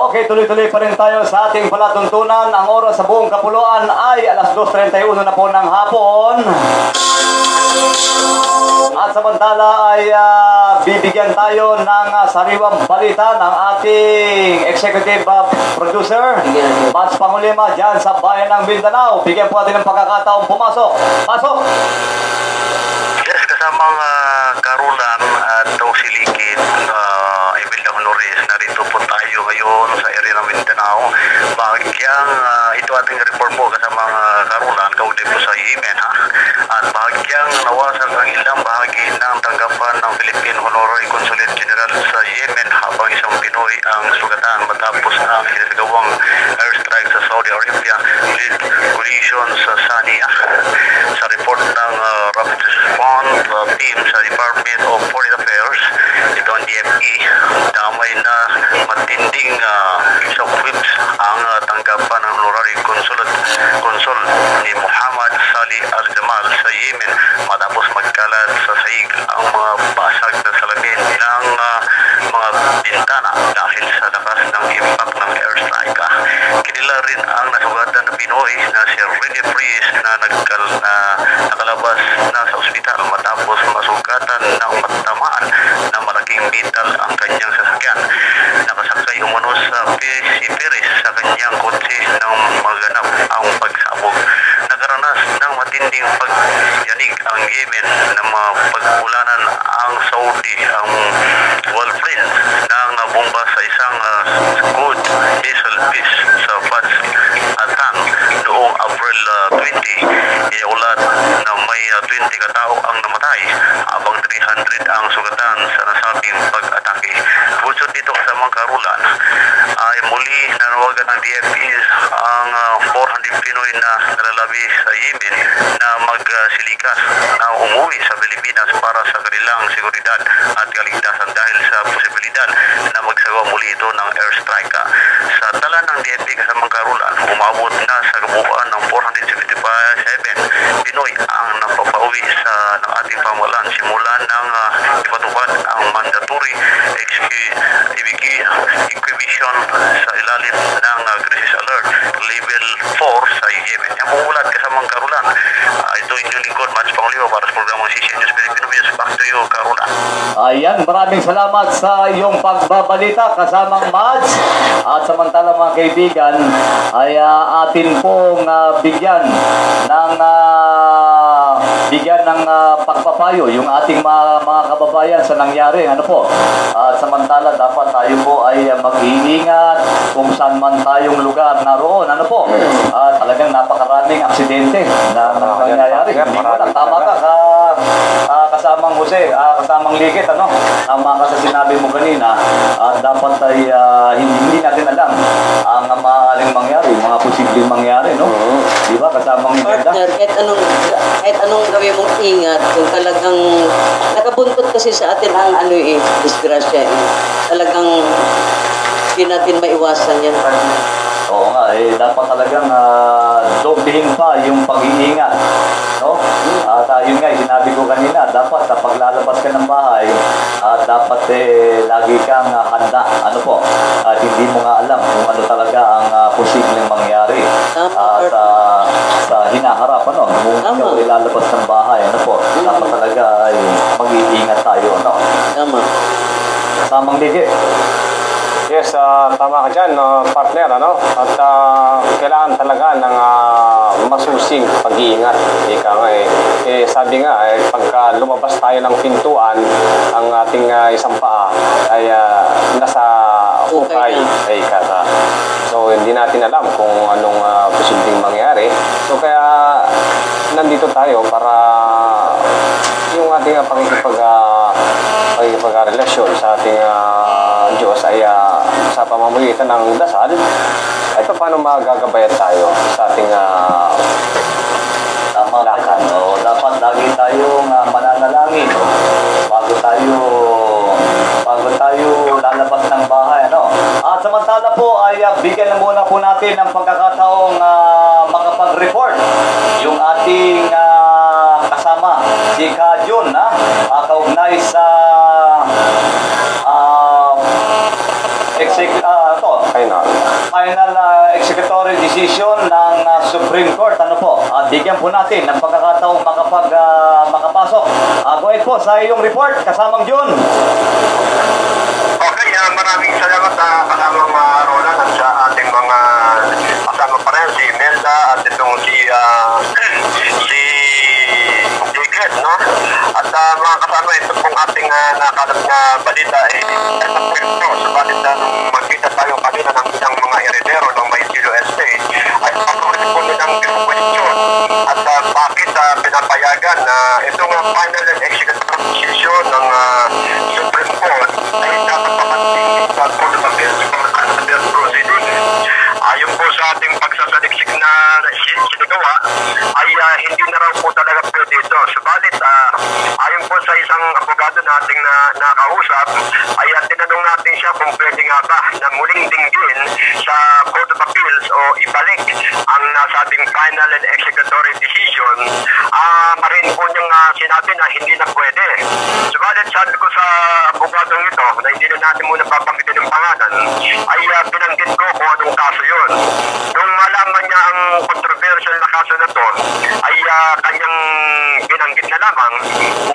Okay, tuloy-tuloy pa rin tayo sa ating palatuntunan. Ang oras sa buong kapuluan ay alas 2:31 na po ng hapon. At samantala ay bibigyan tayo ng sariwang balita ng ating executive producer, Mads Pangulima, dyan sa bayan ng Mindanao. Bigyan po natin ng pagkakataong pumasok. Pasok! Yes, kasamang Karulan at Tausilikid, Emilia Honores, narito po tayo ngayon sa area ng Mindanao. Bahagyang ito ating report po kasamang Karulan, kaulit po sa Yemen, ha? At bahagyang nawasak ang ilang bahagi ng tanggapan ng Philippine Honorary Consulate General sa Yemen habang isang Pinoy ang sugatan matapos ang sinasagawang airstrike sa Saudi Arabia with collision sa Sania. Sa report ng Rapid Response Team sa Department of Foreign Affairs, ito ang DFE, damay na matinding shockwaves ang tanggapan ng Honorary Consul ni Muhammad Salih Al-Jamal sa Yemen matapos magkalat sa sahig ang mga basag na salamin ng mga bintana dahil sa lakas ng impact ng airstrike. Kinila rin ang nasugatan na Pinoy na si Rene Priest na nakalabas na sa ospital matapos masugatan ng matamaan na malaking metal ang kanyang sasakyan. Nakasakay umano sa si Perez sa kanyang kotse nang maganap ang pagsabog. Nagaranas ng matinding pagyanig ang Yemen na mapagulanan ang Saudi ang wallprint ng bomba sa isang Scud missile piece sa Fats Atan noong April 20. Iulat na may 20 katao ang namatay habang 300 ang sugatan sa nasabing pag-atake. Bunsod dito kasamang Karulan ay muli nanawagan ng DFE ang 400 Pinoy na nalalabi sa Yemen na magsilikas na umuwi sa Pilipinas para sa kanilang seguridad at kaligtasan dahil sa posibilidad na magsagawa muli ito ng airstrike. Sa tala ng DFE kasamang Karulan, umabot na sa kabuuan ng 477 Pinoy ang napapauwi ng ating pamahalaan simula ng ipatupad ang mandatory evacuation sa ilalim ng crisis alert level 4 sa Yemen. Ang pumulat kasamang Karulan, ito inyong lingkod, Mads Pangulima para sa programang CCN News Filipino News. Back to you, Karulan. Ayan, maraming salamat sa iyong pagbabalita kasamang Mads. At samantala mga kaibigan, ay atin pong bigyan ng pagpapayo yung ating mga kababayan sa nangyari. Ano po? Samantala dapat tayo po ay mag-iingat kung saan man tayong lugar naroon. Ano po? Talagang napakaraming aksidente na nangyayari. Hindi ko lang. Tama ka kasamang Jose, kasamang Ligit, ano? Tama ka sa sinabi mo kanina. Dapat ay hindi natin alam ang maaaring mangyari, mga posibleng mangyari, no? Di ba? Kasamang partner, kahit anong gawin mong ingat, kung talagang nakabuntot kasi sa atin ang disgrasya talagang hindi natin maiwasan yan, partner. Oo nga, dapat talagang doblehin pa yung pag-iingat, no? At yun nga, sinabi ko kanina, dapat kapag lalabas ka ng bahay, dapat lagi kang handa, ano po, at hindi mo nga alam kung ano talaga ang posibleng mangyari at sa hinaharap, ano, kung ikaw ilalabas ng bahay, ano po, dapat talaga ay mag-iingat tayo, ano? Tama. Kasamang Ligit. Yes, tama ka dyan, partner, ano? At kailangan talaga ng masusing pag-iingat. Ika nga sabi nga, pagka lumabas tayo ng pintuan, ang ating isang paa ay nasa ukay. So, hindi natin alam kung anong posibleng mangyari. So, kaya nandito tayo para yung ating pagkipag-relasyon sa ating Diyos ay sa pamamagitan ng dasal ay paano magagabayan tayo sa ating lakad. Dapat lagi tayong mananalangin bago tayo lalabas ng bahay, ano? At samantala po ay bigyan na muna po natin ng pagkakataong makapag-report yung ating kasama si Kajun, kaugnay sa desisyon ng Supreme Court. Ano po? Bigyan po natin ng pagkakataong makapasok. Go ahead po sa iyong report, kasamang Jun. Okay, maraming salamat kasamang Roland at sa ating mga kasama pa rin, si Melda at itong si Jacob, no? At mga kasama, ito pong ating nakalap na balita subalit magkita tayo kanina ng isang mga heredero ng Maynilo Estate ay patuloy po nilang question at bakit pinapayagan na itong final and executive decision ng Supreme Court ay dapat papansin sa Code of Appeals proceeding. Ayon po sa ating pagsasaliksik na sinagawa ay hindi na raw po talaga pwede ito. Subalit ayon po sa isang abogado nating nakausap ay tinanong natin siya kung pwede nga ba na muling dinggin sa Code of Appeals o ibalik ang nasabing final and executory decision. Marin po niyang sinabi na hindi na pwede. Subalit sabi ko sa abogadong ito na hindi na natin muna papanggitin ng pangalan ay binanggit ko kung anong kaso yun. Nung malaman niya ang controversial na kaso na to ay kanyang binanggit na lamang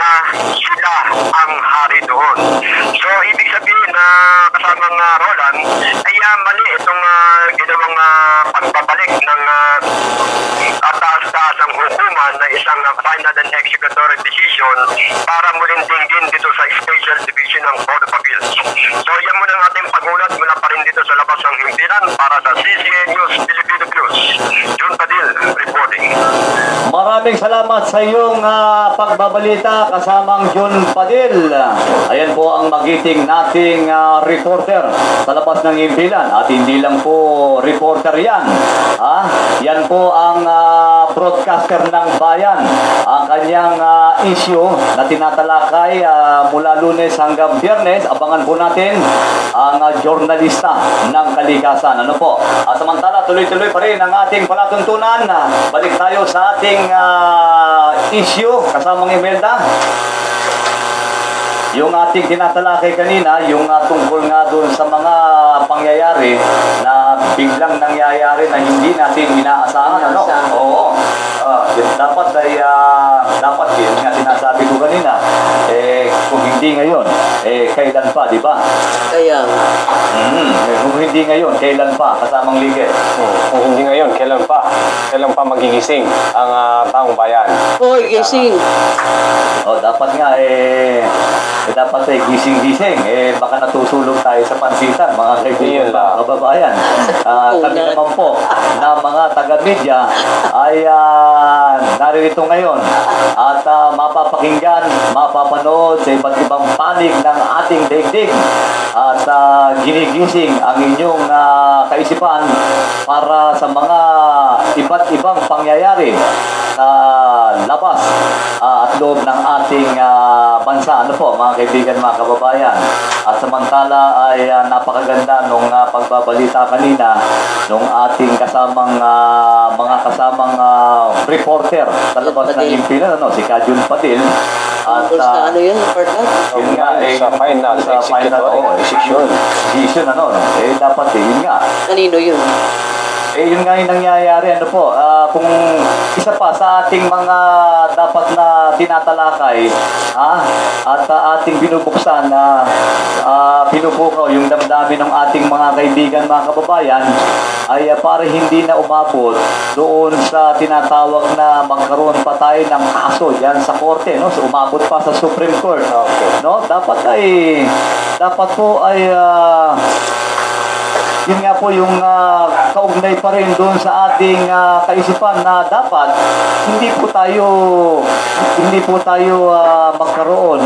na sila ang hari doon. So ibig sabihin na kasamang Roland ay mali itong ginawang pagbabalik ng taas-taasang hukuman na isang final and executory decision para muling dinggin dito sa Special Division ng Code of Appeals. So yan muna ang ating pagulat mula pa rin dito sa labas ng himpilan para sa CCN News Filipino News. Jun Padil reporting. Maraming salamat sa iyong pagbabalita, kasamang Jun Padil. Ayan po ang magiting nating reporter sa labas ng himpilan. At hindi lang po reporter yan. Yan po ang broadcaster ng bayan. Ang kanyang issue na tinatalakay mula Lunes hanggang Biyernes. Abangan po natin ang journalista ng kalikasan. Ano po? Samantala, tuloy-tuloy pa rin ang ating palatuntunan. Balik tayo sa ating issue kasamang Imelda. Yung ating tinatalakay kanina, yung tungkol nga doon sa mga pangyayari na biglang nangyayari na hindi natin inaasahan. Ano? Oo. Dapat ay dapat yun nga sinasabi ko kanina, kung hindi ngayon, kailan pa, di ba? Kaya Kung hindi ngayon, kailan pa, kasamang Ligay? Kung hindi ngayon, kailan pa magigising ang taong bayan? hoy, gising. Dapat nga dapat gising-gising. Baka natusulog tayo sa pansitan, mga kaibigan, mga kababayan. Kami naman po na mga taga-media ay naririto ngayon at mapapakinggan, mapapanood sa iba't ibang panig ng ating daigdig at ginigising ang inyong kaisipan para sa mga iba't ibang pangyayari sa labas at loob ng ating bansa. Ano po, mga kaibigan, mga kababayan? At samantala ay napakaganda nung pagbabalita kanina nung ating kasamang mga kasamang reporter sa labas ng himpilan, si Kajun Padil. At Ano yun, partner? yun nga, Sa final execution. Dapat yun nga. Kanino yun? Yun nga yung nangyayari, kung isa pa sa ating mga dapat na tinatalakay, at ating binubuksan na pinupukaw yung damdamin ng ating mga kaibigan, mga kababayan, ay para hindi na umabot doon sa tinatawag na magkaroon pa tayo ng kaso yan sa korte, so umabot pa sa Supreme Court. Okay. Dapat po ay yun nga po yung kaugnay pa rin doon sa ating kaisipan na dapat hindi po tayo magkaroon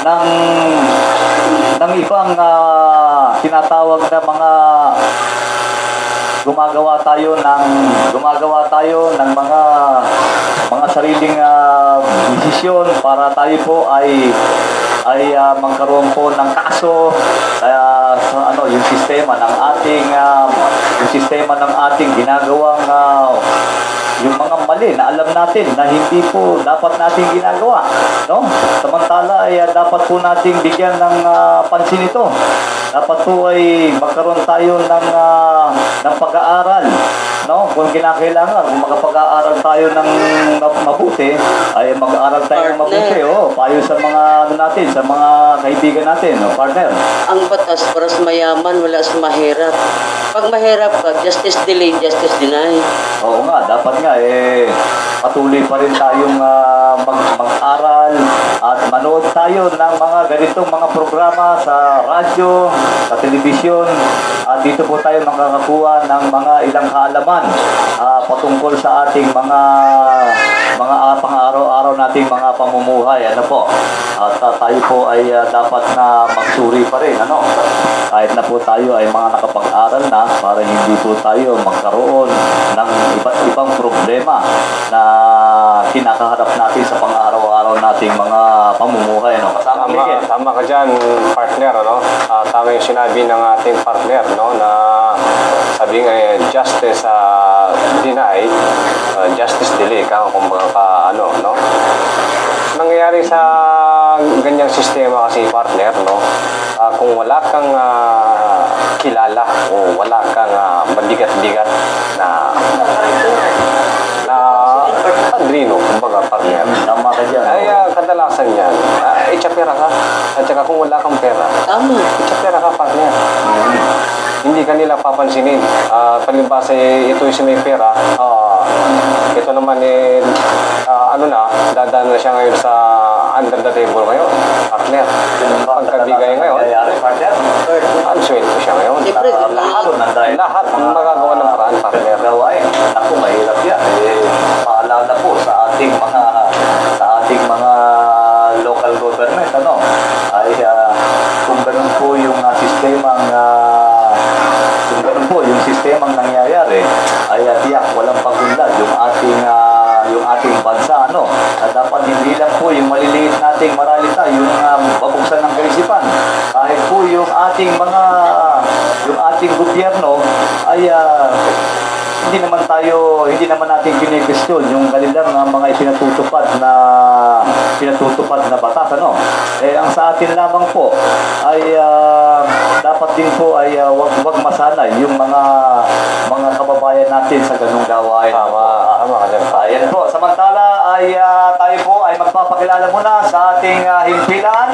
ng ibang tinatawag na gumagawa tayo ng mga sariling desisyon para tayo po ay magkaroon po ng kaso sa yung sistema ng ating ginagawang yung mga mali na alam natin na hindi po dapat nating ginagawa, Samantala ay dapat po nating bigyan ng pansin ito dapat po ay magkaroon tayo ng pag-aaral. No? Kung kinakailangan, kung makapag-aaral tayo ng mabuti, ay mag-aaral tayo ng mabuti. Oh, payo sa mga natin, sa mga kaibigan natin, no, partner. Ang batas para sa mayaman, wala sa mahirap. Pag mahirap ka, justice delayed, justice denied. Oo nga, dapat nga patuloy pa rin tayong mag-aral at manood tayo ng mga ganitong mga programa sa radyo, sa telebisyon, at dito po tayo makakakuha ng mga ilang kaalaman patungkol sa ating mga pang-araw-araw nating mga pamumuhay. Ano po? At tayo po ay dapat na magsuri pa rin. Ano? Kahit na po tayo ay mga nakapag-aral na para hindi po tayo magkaroon ng iba't ibang problema na kinakaharap natin sa pang-araw-araw nating mga pamumuhay. Ano? Tama ka dyan, partner. Ano? Tama yung sinabi ng ating partner, no? Na sabi nga, justice deny, justice delay ka kung ano, no? Nangyayari sa ganyang sistema kasi, partner, no? Kung wala kang kilala o wala kang mabigat-bigat na padrino, kumbaga, partner. Tama ka dyan. Ay, kadalasan yan, itchapera ka. At saka kung wala kang pera, Tama. itchapera ka, partner. Hindi ka nila papansinin. Palibasa, ito yung may pera. Ito naman dadaan na siya ngayon sa under the table ngayon. Partner. Pagkabigay ngayon, ang sweldo siya ngayon. Siyempre, Lahat magagawa ng paraan, partner. Gawain. Ako, mahirap yan. Paalala po sa ating mga local government, ano, ay kung ganun po yung sistemang nangyayari, ay tiyak walang pagunlad yung ating bansa, ano. At dapat hindi lang po yung maliliit nating maralita yung babuksan ng kaisipan. Kahit po yung ating gobyerno ay hindi naman natin kini-question yung kanilang mga pinatutupad na batas, ano. Ang sa atin lamang po ay dapat din po ay wag masanay yung mga kababayan natin sa ganung gawain. Tama ka dyan. Ayan po, samantala ay tayo po ay magpapakilala muna sa ating himpilan.